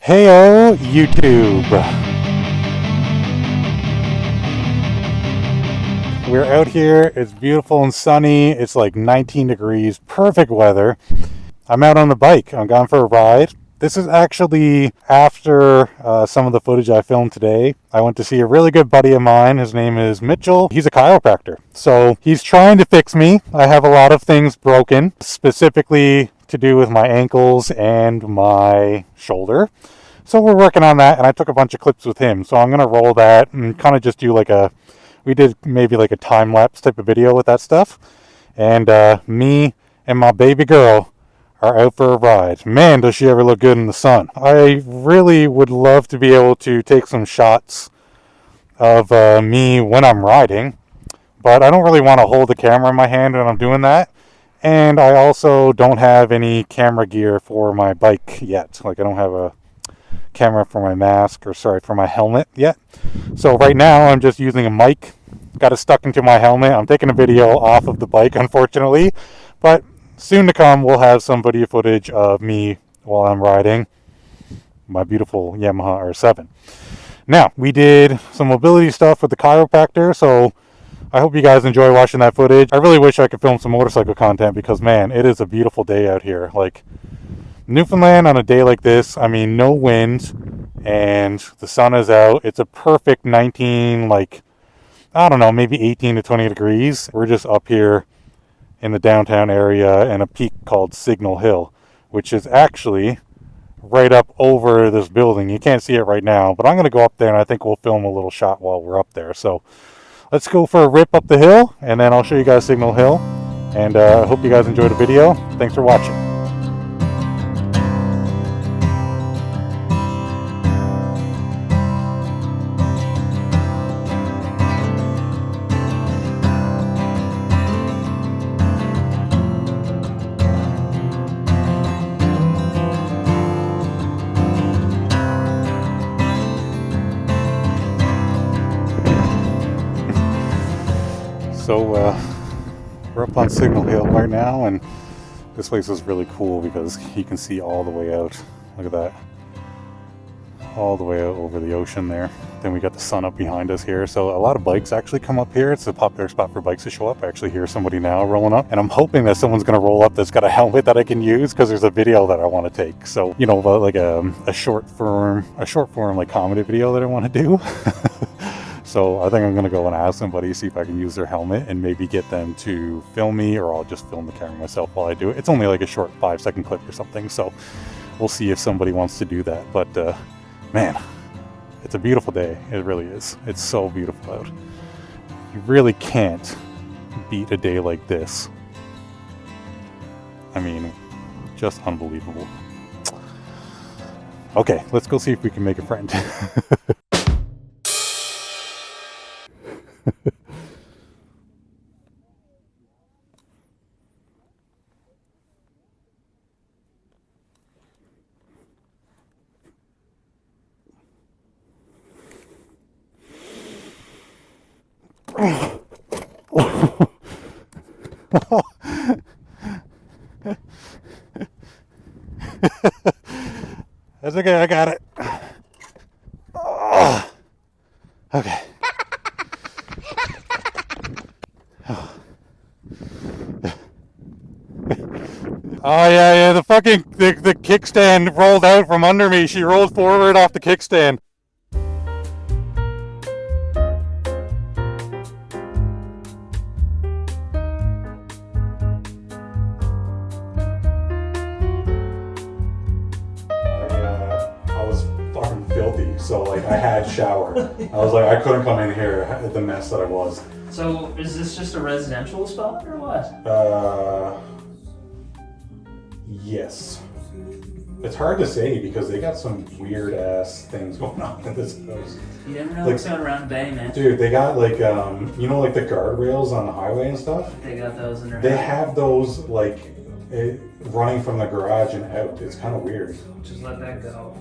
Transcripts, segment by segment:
Heyo, YouTube. We're out here. It's beautiful and sunny. It's like 19 degrees. Perfect weather. I'm out on the bike. I'm going for a ride. This is actually after some of the footage I filmed today. I went to see a really good buddy of mine. His name is Mitchell. He's a chiropractor. So he's trying to fix me. I have a lot of things broken, specifically to do with my ankles and my shoulder. So we're working on that, and I took a bunch of clips with him. So I'm going to roll that and kind of just do we did maybe like a time-lapse type of video with that stuff. And me and my baby girl are out for a ride. Man, does she ever look good in the sun. I really would love to be able to take some shots of me when I'm riding, but I don't really want to hold the camera in my hand when I'm doing that. And I also don't have any camera gear for my bike yet. Like I don't have a camera for my mask, for my helmet yet. So right now I'm just using a mic. Got it stuck into my helmet. I'm taking a video off of the bike, unfortunately, but soon to come we'll have some video footage of me while I'm riding my beautiful Yamaha R7. Now, we did some mobility stuff with the chiropractor, so I hope you guys enjoy watching that footage. I really wish I could film some motorcycle content because, man, it is a beautiful day out here. Like, Newfoundland on a day like this, I mean, no wind, and the sun is out. It's a perfect 19, maybe 18 to 20 degrees. We're just up here in the downtown area and a peak called Signal Hill, which is actually right up over this building. You can't see it right now, but I'm going to go up there and I think we'll film a little shot while we're up there. So let's go for a rip up the hill and then I'll show you guys Signal Hill. And I hope you guys enjoyed the video. Thanks for watching. So we're up on Signal Hill right now, and this place is really cool because you can see all the way out. Look at that. All the way out over the ocean there. Then we got the sun up behind us here. So a lot of bikes actually come up here. It's a popular spot for bikes to show up. I actually hear somebody now rolling up, and I'm hoping that someone's going to roll up that's got a helmet that I can use because there's a video that I want to take. So, you know, like a short form like comedy video that I want to do. So I think I'm going to go and ask somebody, see if I can use their helmet and maybe get them to film me, or I'll just film the camera myself while I do it. It's only like a short 5-second clip or something, so we'll see if somebody wants to do that. But man, it's a beautiful day. It really is. It's so beautiful out. You really can't beat a day like this. I mean, just unbelievable. Okay, let's go see if we can make a friend. That's okay, I got it. Oh, okay. Oh yeah, the kickstand rolled out from under me. She rolled forward off the kickstand. Filthy, so like I had showered. I was like, I couldn't come in here at the mess that I was. So is this just a residential spot or what? Yes. It's hard to say because they got some weird ass things going on in this house. You never know what's going around the bay, man. Dude, they got like like the guardrails on the highway and stuff. They got those in their They have those running from the garage and out. It's kind of weird. Just let that go.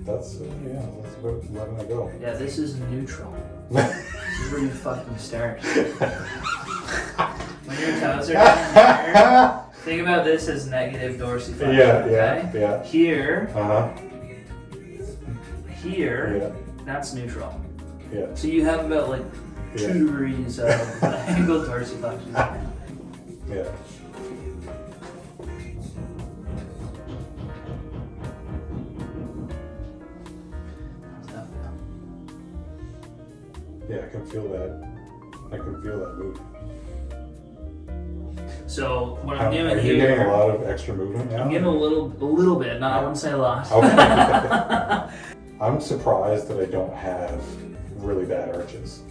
That's about letting it go. Yeah, this is neutral. This is where you fucking start. When your toes are down there, Think about this as negative dorsiflexion. Yeah. Here, Uh-huh. here, that's neutral. Yeah. So you have about like 2 degrees of angled dorsiflexion. Yeah. How's that feel? Yeah, I can feel that. I can feel that move. So what I'm doing Are you here, getting a lot of extra movement now? I'm getting a little bit. No, I wouldn't say a lot. Okay. I'm surprised that I don't have really bad arches.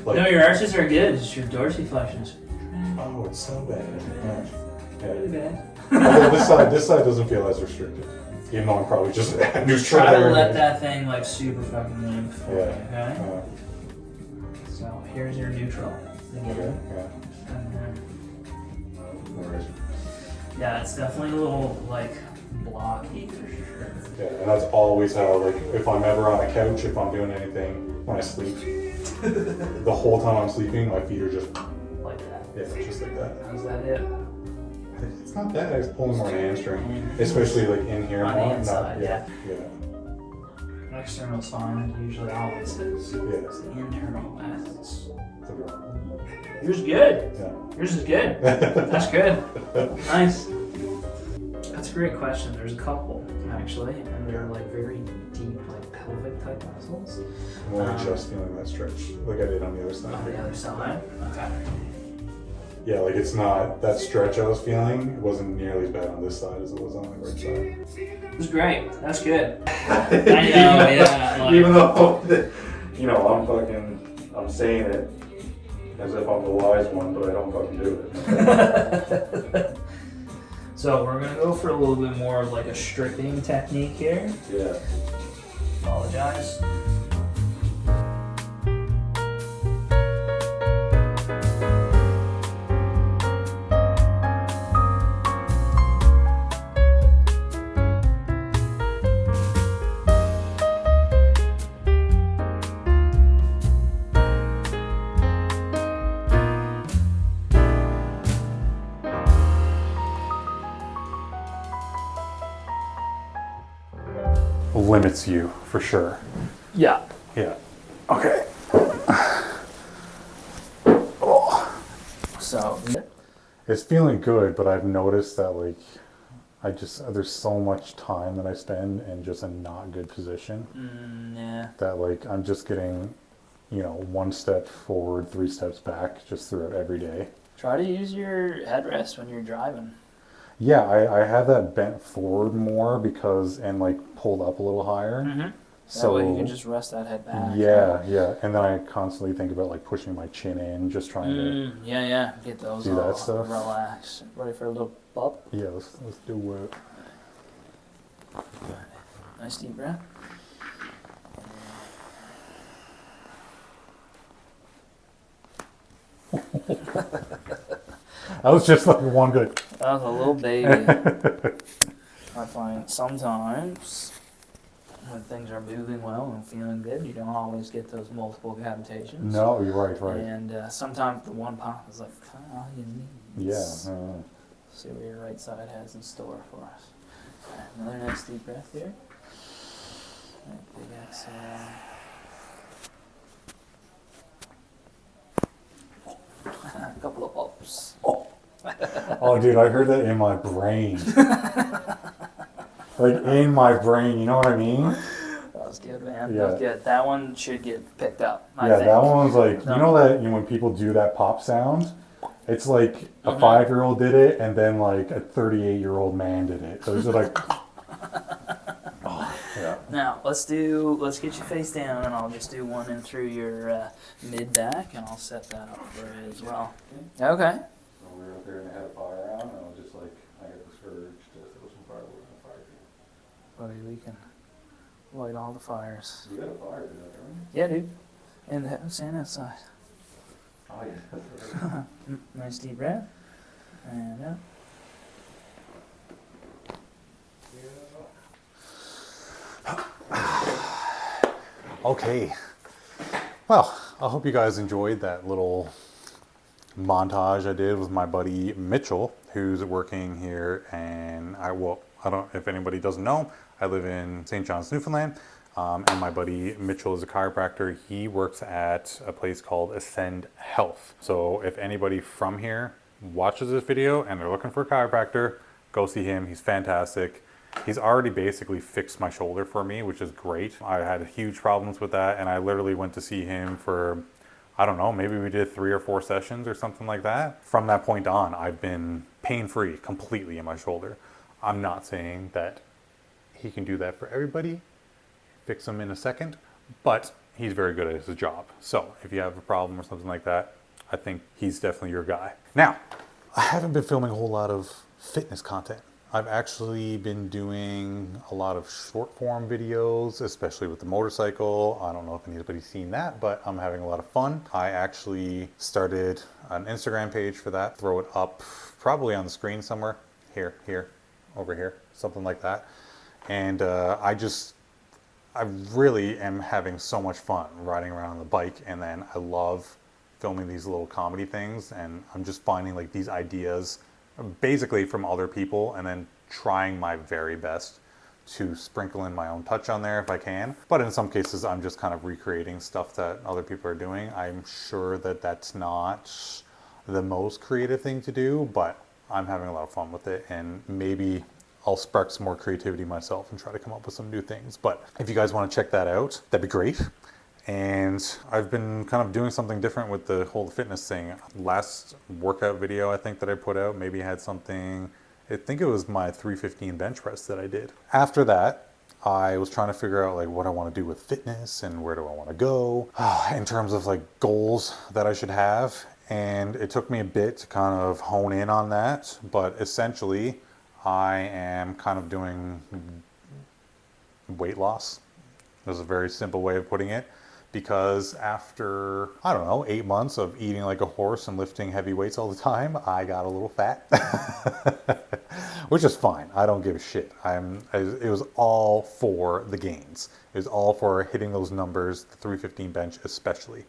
Like, No, your arches are good. It's your dorsiflexion is oh, it's so bad. really bad. Although this side doesn't feel as restricted. Even though I'm probably just neutral Try to there. let that thing like super fucking move for you, Yeah. okay? So here's your neutral. Okay. Yeah. And then, Alright. yeah, it's definitely a little like blocky for sure. Yeah, and that's always how, like, if I'm ever on a couch, if I'm doing anything when I sleep, the whole time I'm sleeping, my feet are just, Like that. yeah, just like that. How's that hit? It's not bad. I was pulling more hamstring, especially like in here. On the more. inside, Yeah. External spine usually always is. Yeah. It's the internal that's. Yeah. Yours is good. Yeah. Yours is good. That's good. Nice. That's a great question. There's a couple actually, and they're like very deep, like pelvic type muscles. I'm only just feeling that stretch, like I did on the other On side. the other side. Okay. Yeah, like it's not that stretch I was feeling. It wasn't nearly as bad on this side as it was on the right side. It was great. That's good. I know. Yeah. Like, Even though, you know, I'm saying it as if I'm the wise one, but I don't fucking do it. So we're gonna go for a little bit more of like a stripping technique here. Yeah. Apologize. Limits you for sure. Yeah. Yeah. Okay. So It's feeling good, but I've noticed that like there's so much time that I spend in just a not good position yeah. that like I'm just getting, you know, 1 step forward, 3 steps back just throughout every day. Try to use your headrest when you're driving. Yeah, I have that bent forward more and like pulled up a little higher. Mm-hmm. So That way you can just rest that head back. yeah. And then I constantly think about like pushing my chin in, just trying to Yeah. Get those do all that stuff. relaxed. Ready for a little bump? Yeah, let's do it. Nice deep breath. That was just like one good. That was a little baby. I find sometimes when things are moving well and feeling good, you don't always get those multiple cavitations. No, you're right. And sometimes the one pop is like kind of all you need. Yeah. See what your right side has in store for us. Right, another nice deep breath here. Right, big exhale. A couple of pops. Oh, dude, I heard that in my brain. Like in my brain, you know what I mean? That was good, man. Yeah. That was good. That one should get picked up. I Yeah, think. that one was like, No. you know that when people do that pop sound, it's like a 5-year-old did it, and then like a 38-year-old man did it. So it's like, oh, yeah. Now let's get you face down, and I'll just do one in through your mid back, and I'll set that up for you as well. Okay. So we're up here and I had a fire on, and I was just like, I got this urge to throw some firewood on the fire. Buddy, we can light all the fires. You got a fire, did that, right? Yeah, dude. And stand outside. Oh, yeah. Nice deep breath. And up. Okay. Well, I hope you guys enjoyed that little montage I did with my buddy Mitchell. who's working here, and I don't, if anybody doesn't know, I live in St. John's, Newfoundland, and my buddy Mitchell is a chiropractor. He works at a place called Acend Health. So if anybody from here watches this video and they're looking for a chiropractor, go see him. He's fantastic. He's already basically fixed my shoulder for me, which is great. I had huge problems with that, and I literally went to see him for, I don't know, maybe we did 3 or 4 sessions or something like that. From that point on, I've been pain-free completely in my shoulder. I'm not saying that he can do that for everybody, fix them in a second, but he's very good at his job. So if you have a problem or something like that, I think he's definitely your guy. Now, I haven't been filming a whole lot of fitness content. I've actually been doing a lot of short form videos, especially with the motorcycle. I don't know if anybody's seen that, but I'm having a lot of fun. I actually started an Instagram page for that. Throw it up probably on the screen somewhere. Here, over here, something like that. And I really am having so much fun riding around on the bike, and then I love filming these little comedy things, and I'm just finding like these ideas basically from other people and then trying my very best to sprinkle in my own touch on there if I can. But in some cases, I'm just kind of recreating stuff that other people are doing. I'm sure that that's not the most creative thing to do, but I'm having a lot of fun with it, and maybe I'll spark some more creativity myself and try to come up with some new things. But if you guys want to check that out, that'd be great. And I've been kind of doing something different with the whole fitness thing. Last workout video I think that I put out maybe had something, I think it was my 315 bench press that I did. After that, I was trying to figure out like what I want to do with fitness and where do I want to go in terms of like goals that I should have. And it took me a bit to kind of hone in on that. But essentially, I am kind of doing weight loss. There's a very simple way of putting it. Because after, I don't know, 8 months of eating like a horse and lifting heavy weights all the time, I got a little fat, which is fine. I don't give a shit. It was all for the gains. It was all for hitting those numbers, the 315 bench especially.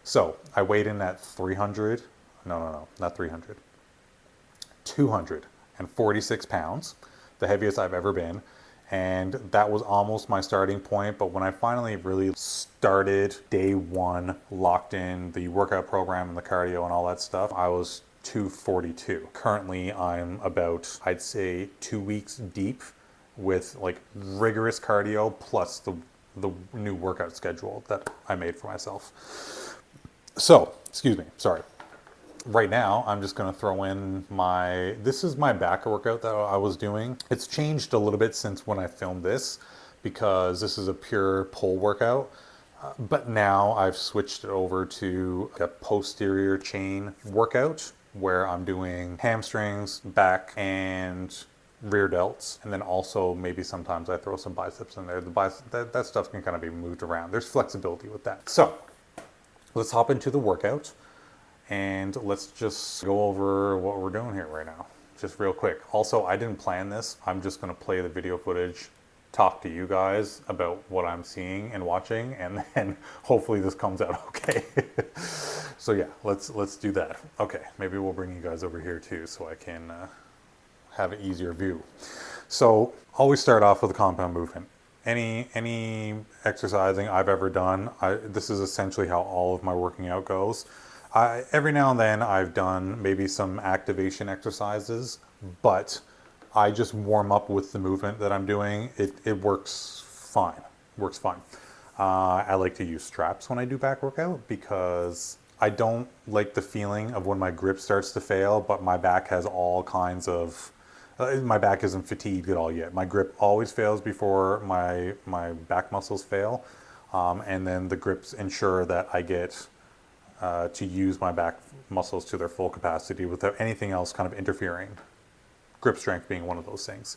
So I weighed in at 300, no, not 300, 246 pounds, the heaviest I've ever been. And that was almost my starting point. But when I finally really started day one, locked in the workout program and the cardio and all that stuff, I was 242. Currently, I'm about, I'd say 2 weeks deep with like rigorous cardio plus the new workout schedule that I made for myself. So, excuse me, sorry. Right now, I'm just going to throw in this is my back workout that I was doing. It's changed a little bit since when I filmed this because this is a pure pull workout. But now I've switched it over to a posterior chain workout where I'm doing hamstrings, back, and rear delts. And then also maybe sometimes I throw some biceps in there. That stuff can kind of be moved around. There's flexibility with that. So let's hop into the workout. And let's just go over what we're doing here right now, just real quick. Also, I didn't plan this. I'm just going to play the video footage, talk to you guys about what I'm seeing and watching, and then hopefully this comes out okay. So yeah, let's do that. Okay, maybe we'll bring you guys over here too so I can have an easier view. So always start off with a compound movement. Any exercising I've ever done, this is essentially how all of my working out goes. Every now and then I've done maybe some activation exercises, but I just warm up with the movement that I'm doing. It works fine. I like to use straps when I do back workout because I don't like the feeling of when my grip starts to fail, but my back has all kinds of, my back isn't fatigued at all yet. My grip always fails before my back muscles fail. And then the grips ensure that I get to use my back muscles to their full capacity without anything else kind of interfering. Grip strength being one of those things.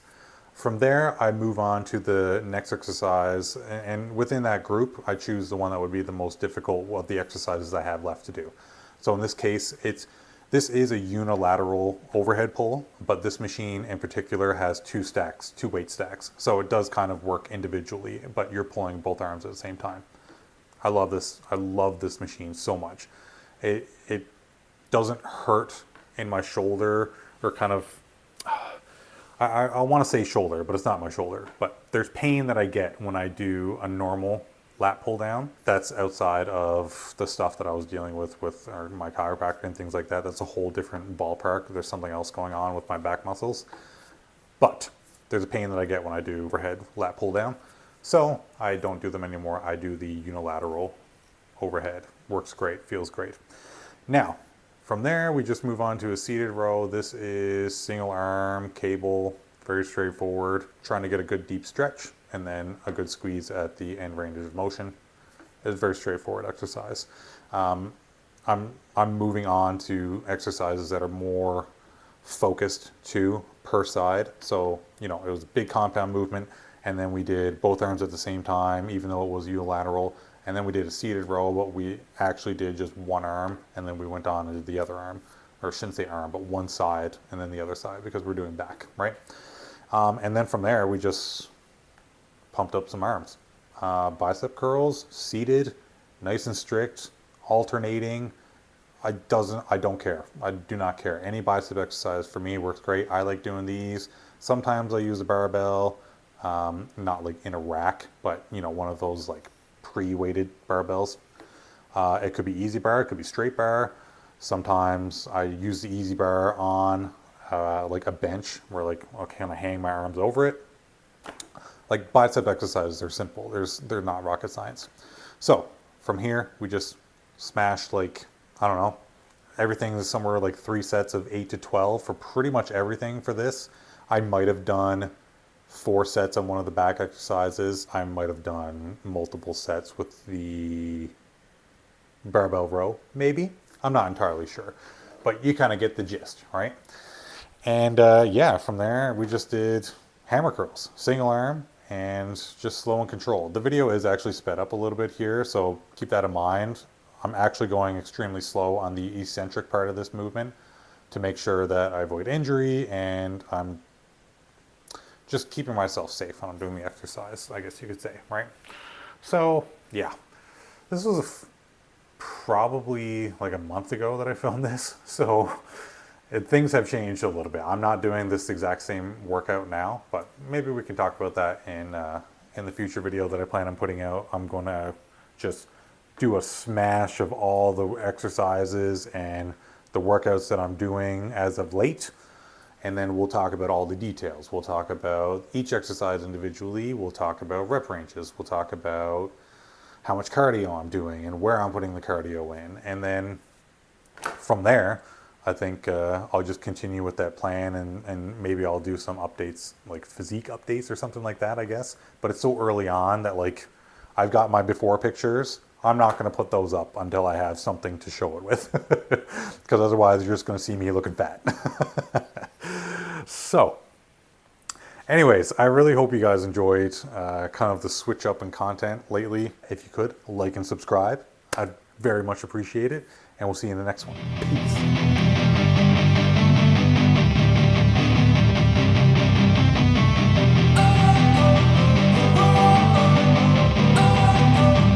From there, I move on to the next exercise, and within that group, I choose the one that would be the most difficult of the exercises I have left to do. So in this case, this is a unilateral overhead pull, but this machine in particular has two weight stacks. So it does kind of work individually, but you're pulling both arms at the same time. I love this machine so much. It doesn't hurt in my shoulder or kind of, I want to say shoulder, but it's not my shoulder. But there's pain that I get when I do a normal lat pull down. That's outside of the stuff that I was dealing with my chiropractor and things like that. That's a whole different ballpark. There's something else going on with my back muscles. But there's a pain that I get when I do overhead lat pull down. So I don't do them anymore. I do the unilateral overhead. Works great, feels great. Now, from there, we just move on to a seated row. This is single arm, cable, very straightforward. Trying to get a good deep stretch and then a good squeeze at the end range of motion. It's a very straightforward exercise. I'm moving on to exercises that are more focused to per side. So, you know, it was a big compound movement, and then we did both arms at the same time, even though it was unilateral. And then we did a seated row, but we actually did just one arm, and then we went on and did the other arm, or I shouldn't say arm, but one side and then the other side, because we're doing back, right? And then from there, we just pumped up some arms. Bicep curls, seated, nice and strict, alternating. I don't care. I do not care. Any bicep exercise for me works great. I like doing these. Sometimes I use a barbell, not like in a rack, but you know, one of those like pre-weighted barbells. It could be easy bar, it could be straight bar. Sometimes I use the easy bar on like a bench where like I'll kind of hang my arms over it. Like bicep exercises, they're simple. They're not rocket science. So from here, we just smashed like, I don't know, everything is somewhere like 3 sets of 8 to 12 for pretty much everything for this. I might have done 4 sets on one of the back exercises. I might have done multiple sets with the barbell row, maybe. I'm not entirely sure, but you kind of get the gist, right? And yeah, from there, we just did hammer curls, single arm, and just slow and controlled. The video is actually sped up a little bit here, so keep that in mind. I'm actually going extremely slow on the eccentric part of this movement to make sure that I avoid injury, and I'm just keeping myself safe when I'm doing the exercise, I guess you could say, right? So yeah, this was probably like a month ago that I filmed this, so things have changed a little bit. I'm not doing this exact same workout now, but maybe we can talk about that in the future video that I plan on putting out. I'm going to just do a smash of all the exercises and the workouts that I'm doing as of late. And then we'll talk about all the details. We'll talk about each exercise individually. We'll talk about rep ranges. We'll talk about how much cardio I'm doing and where I'm putting the cardio in. And then from there, I think I'll just continue with that plan, and maybe I'll do some updates, like physique updates or something like that, I guess. But it's so early on that like I've got my before pictures. I'm not going to put those up until I have something to show it with, because otherwise you're just going to see me looking fat. So anyways, I really hope you guys enjoyed kind of the switch up in content lately. If you could, like and subscribe, I'd very much appreciate it. And we'll see you in the next one. Peace.